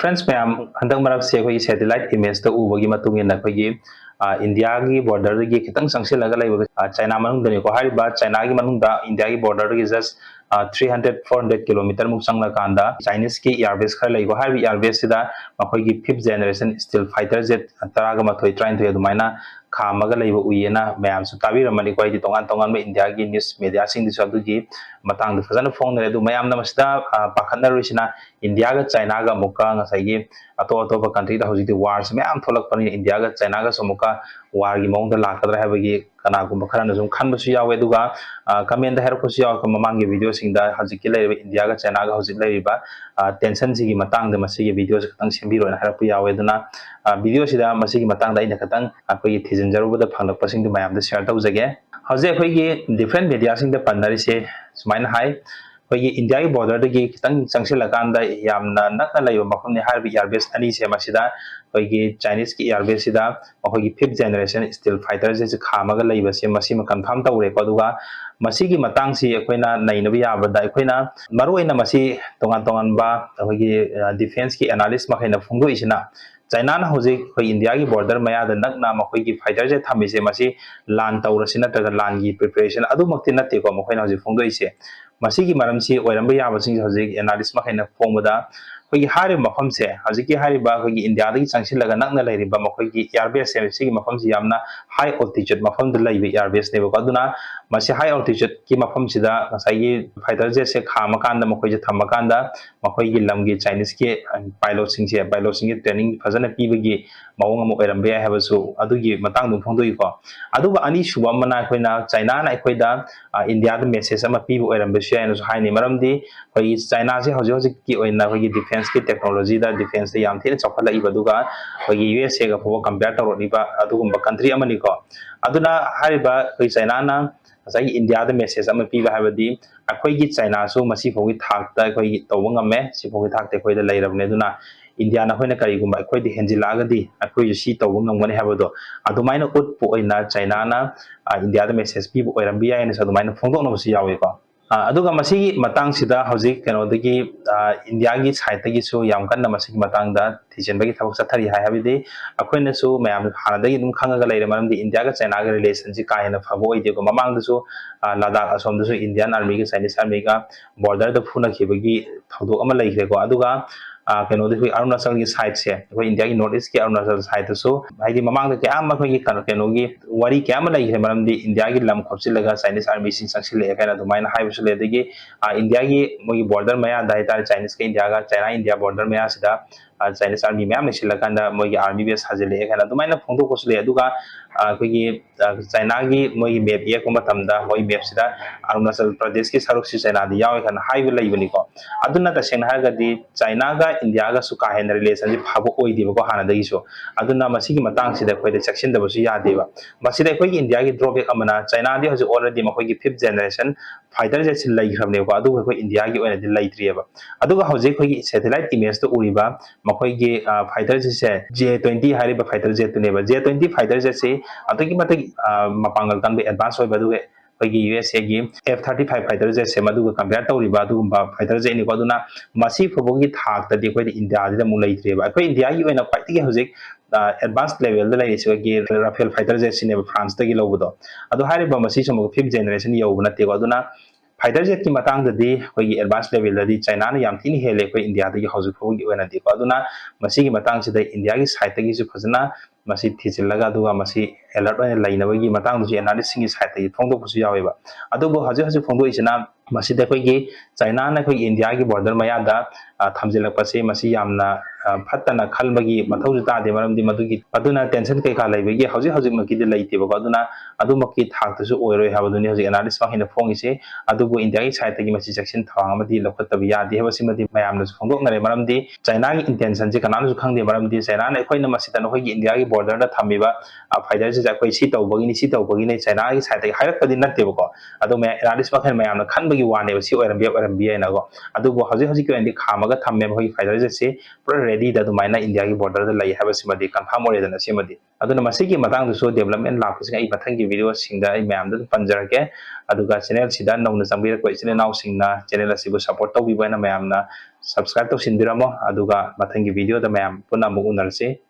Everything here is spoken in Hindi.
फ्रेंड्स मैम हंदक मरक से कोई सैटेलाइट इमेज तो उबगी मतुंग इन कोई इंडिया की बॉर्डर की खितंग संगसिलगा लेब चाइना मनुंग दने को हारिबा चाइना की मनुंग दा इंडिया की बॉर्डर की जस्ट 300-400 किलोमीटर मुक संगला कांदा चाइनीज की एयरबेस खर लेगो हारिबी एयरबेस सिदा मखोई fifth generation stealth fighter jet तरागा मथोई ट्राइन थोय दुमाइना खामगा लेब उयेना मैम सु ताबिरमनि कोई तोंगान तोंगान इंडिया की न्यूज मीडिया सिंग दिसु अदुगी मतंग फजन फोंगरे दु मैम नमस्ता पाखनरुसिना इंडिया का चाइना का मुका ngasai ato ato country da hojik war se मैम थोलक पनि इंडिया का चाइना का समुका war gi mong da lakadra habagi kana gum khara na zum khan basu yawe duga comment da her ko yaw ko mamang gi video sing da hojik ki lai India का चाइना का hojik lai ba tension si gi matang da masi gi video se katang sembi ro na her pu yawe duna video si da masi gi matang da ina katang akoi thijin jaru da phalak pasing du ma'am da share tau jage hojik akoi gi different media sing da panari se sumain hai कोई इंडिया की बॉर्डर की खितंग संगसिलकांदा यामना नकना लेबा मफमनि हारबि एयरबेस अनि से मसिदा कोई चाइनीज की एयरबेस सिदा मखोई फिफ्थ जनरेशन स्टील फाइटर जे खामगा लेबा से मसी म कंफर्म तौरे को दुगा मसी की मतंग सी अखोइना नैनबि याबदा अखोइना मरोइना मसी तोंगान तोंगान बा अखोई डिफेंस की एनालिस्ट मखैना फुंगो इसिना चाइना ना होजे कोई इंडिया की बॉर्डर मया द नकना मखोई की फाइटर जे थमिसे मसी लान तौरसि नत्रगा लान की प्रिपरेशन अदु मक्ति नते को मखोइना होजे फुंगो इसे मसीगी मरम से ओरंबा याबसिंग हजिक एनालिस्ट मखैना फोंबदा कोई हारे मफम से हजिक की हारिबा कोई इंडिया दगी संगसिलगा नकना लेरिबा मखोई की एयरबेस से सिगी मफम से यामना हाई ऑल्टीट्यूड मफम द लैबे एयरबेस ने बको अदुना मसी हाई ऑल्टीट्यूड की मफम सिदा नसाई फाइटर जे से खामकांदा मखोई जे थमकांदा मखोई की लमगी चाइनीज के पायलट सिंग ट्रेनिंग फजन पीबगी मवंग अमु ओरंबा या हबसु अदुगी मतंग दु फोंदोइको अदुबा अनि सुबा मना अखोइना चाइना ना अखोइदा इंडिया द मेसेज अमा पीबो ओरंबसु यानसु हाइनि मरमदी कोई चाइना से हजि हजि की ओइना कोई डिफेंस की टेक्नोलॉजी दा डिफेंस दा याम थेन चौखलाइबा दुगा कोई यूएसए गा फो कंपेयर तौरनिबा अदुगुम्बा कंट्री अमनि को अदुना हारिबा कोई चाइना ना असai इंडिया द मेसेज अमा पीबा हाबदी अखोई की चाइना सु मसी फोगी थाकता कोई तौबो ngame si फोगी थाकते कोई दा लेरबने दुना इंडिया ना होइना करिगुम्बा अखोई दि हेंजिलागदी अखोई सी तौबो ngमगने हाबदो अदुमाइना उटपो ओइना चाइना ना इंडिया द मेसेज पीबो ओइरबि याइना सदुमाइना फोंदोकनबसु यावे को अदुगा मसीगी मतंग सिदा हौजिक केनोदगी इंडिया की साइड तगी सु याम कन्न मसीगी मतंग दा थिजेनबगी थबक चथरी हाय हाबिदि अखोइना सु मयाम हानदगी दुम खंगागा लेरे मरमदि इंडिया का चाइना का रिलेशन सि काहेना फबो ओइदेको ममांग दसु लद्दाख असोम दसु इंडियन आर्मी के चाइनीज आर्मी का बॉर्डर द फुना खिबगी थौदोक अमा लेखरेको अदुगा केनोदि अरुणाचल की साइड से इंडिया की नॉर्थ ईस्ट की अरुणाचल साइड तो हाइदि ममांग क्या मखोई केनोगी वारी क्या लेखरे मरमदि इंडिया की लम खोपसिलगा चाइनीज आर्मी सिंग संगसिले काना दुमाइना हाइबसु लेदगी इंडिया की मोगी बॉर्डर मया दाइतार चाइनीज के इंडिया का चाइना इंडिया बॉर्डर मया सिदा चाइनीज आर्मी मैम सिलकांदा मोगी आर्मी बेस हाजिले काना दुमाइना फोंदोकसुले अदुगा कोई चाइना की मोगी मैप येको मतमदा मोई मैप सिदा अरुणाचल प्रदेश की सरुक सि चाइना दी यावे खाना हाइबे लैबनिको अदुना तसेंग हागदी चाइना का इंडिया का सु काहेन रिलेशन जी फाबो ओइदिबको हानादगी सु अदुना मसिगी मतंग सिदा कोइदे सेक्शनदबसु यादेबा मसिदा कोई इंडिया की ड्रॉबैक अमना चाइना दी हजि ऑलरेडी मखोई फिफ्थ जनरेशन फाइटर जेट लैखरबनेको अदुगा कोई इंडिया की ओइना दी लैत्रियबा अदुगा हजि कोई सैटेलाइट इमेज तो उरिबा मखोई की फाइटर जेट से J-20 हारिबा फाइटर जेट तुनेबा J-20 फाइटर जेट से अतोगी मतगी मपांगल कानबे एडवांस ओइबा दुगे कोई यूएसए की F-35 फाइटर जेट से मदुगा कंपेयर तौरिबा अदुगुम्बा फाइटर जेट निको अदुना मसी फबोगी थाकतदि कोई इंडिया दी मु लैत्रियबा कोई इंडिया की ओइना क्वाइटगी हजि एडवांस लेवल द लैरिसो की राफेल फाइटर जेट सिने फ्रांस तगी लौबदो अदु हारिबा मसी सम फिफ्थ जनरेशन यौबना तेको अदुना फाइटर जेट की मतंग ददी कोई एडवांस लेवल ददी चाइना ना याम थिनि हेले कोई इंडिया दगी हजि फोगी ओइना दिको अदुना मसी की मतंग सिदा इंडिया की साइड तगी सु फजना मसी थिजिलगा दुगा मसी अलर्ट ओइना लैनबगी मतंग दु एनालिस्ट सिंग साइड तगी फोंदोकसु यावेबा अदुबो हजि हजि फोंदो इसिना मसीदा कोई चाइना ना कोई इंडिया की बॉर्डर मयादा थमजिलकपसे मसी यामना फत्तना खलबगी मथौजु तादे मरमदि मदुगी अदुना टेंशन कैका लैबगी हजि हजि मकीदे लैतेबो अदुना अदुमकी थाक्तसु ओइरोय हाबदुनि हजि एनालिस्ट मखिना फोंगिसे अदुबो इंडिया की साइड तगी मसी सेक्शन थांग अमदि लखतबि यादे हबसिमदि मयामनसु फोंदोकनरे मरमदि चाइना की इंटेंशन जे कनानसु खंगदे मरमदि चाइना ना अखोइना मसिदा नखोई इंडिया की बॉर्डर दा थमिबा फाइटर जे अखोई सी तौबगी नि चाइना की साइड तगी हायरकपदि नतेबको अदु मे एनालिस्ट मखिना मयामना खनब ꯈꯟꯕꯒꯤ ꯋꯥꯅꯦꯕ ꯁꯤ ꯑꯣꯏꯔꯝꯕꯤ ꯍꯥꯏꯅꯀꯣ ꯑꯗꯨꯕꯨ ꯍꯧꯖꯤꯛꯀꯤ ꯑꯣꯏꯅꯗꯤ ꯈꯥꯝꯃꯒ ꯊꯝꯃꯦꯕ ꯑꯩꯈꯣꯏꯒꯤ ꯐꯥꯏꯇꯔ ꯖꯦꯠꯁꯤ ꯄꯨꯔꯥ ꯔꯦꯗꯤꯗ ꯑꯗꯨꯃꯥꯏꯅ ꯏꯟꯗꯤꯌꯥꯒꯤ ꯕꯣꯔꯗꯔꯗ ꯂꯩ ꯍꯥꯏꯕꯁꯤꯃꯗꯤ ꯀꯟꯐꯥꯔꯝ ꯑꯣꯏꯔꯦꯗꯅ ꯁꯤꯃꯗꯤ ꯑꯗꯨꯅ ꯃꯁꯤꯒꯤ ꯃꯇꯥꯡꯗꯁꯨ ꯗꯦꯕꯂꯞꯃꯦꯟ ꯂꯥꯛꯄꯁꯤꯡ ꯑꯩ ꯃꯊꯪꯒꯤ ꯚꯤꯗꯤꯑꯣꯁꯤꯡꯗ ꯑꯩ ꯃꯌꯥꯝꯗ ꯑꯗꯨꯝ ꯄꯟꯖꯔꯛꯀꯦ ꯑꯗꯨꯒ ꯆꯦꯅꯦꯜꯁꯤꯗ ꯅꯧꯅ ꯆꯪꯕꯤꯔꯛꯄ ꯏꯆꯤꯜ ꯏꯅꯥꯎꯁꯤꯡꯅ ꯆꯦꯅꯦꯜ ꯑꯁꯤꯕꯨ ꯁꯞꯄꯣꯔꯠ ꯇꯧꯕꯤꯕ ꯍꯥꯏꯅ ꯃꯌꯥꯝꯅ ꯁꯕꯁꯀ꯭ꯔꯥꯏꯕ ꯇꯧꯁꯤꯟꯕꯤꯔꯝꯃꯣ ꯑꯗꯨꯒ ꯃꯊꯪꯒꯤ ꯚꯤꯗꯤꯑꯣꯗ ꯃꯌꯥꯝ ꯄꯨꯟꯅ ꯑꯃꯨꯛ ꯎꯅꯔꯁꯤ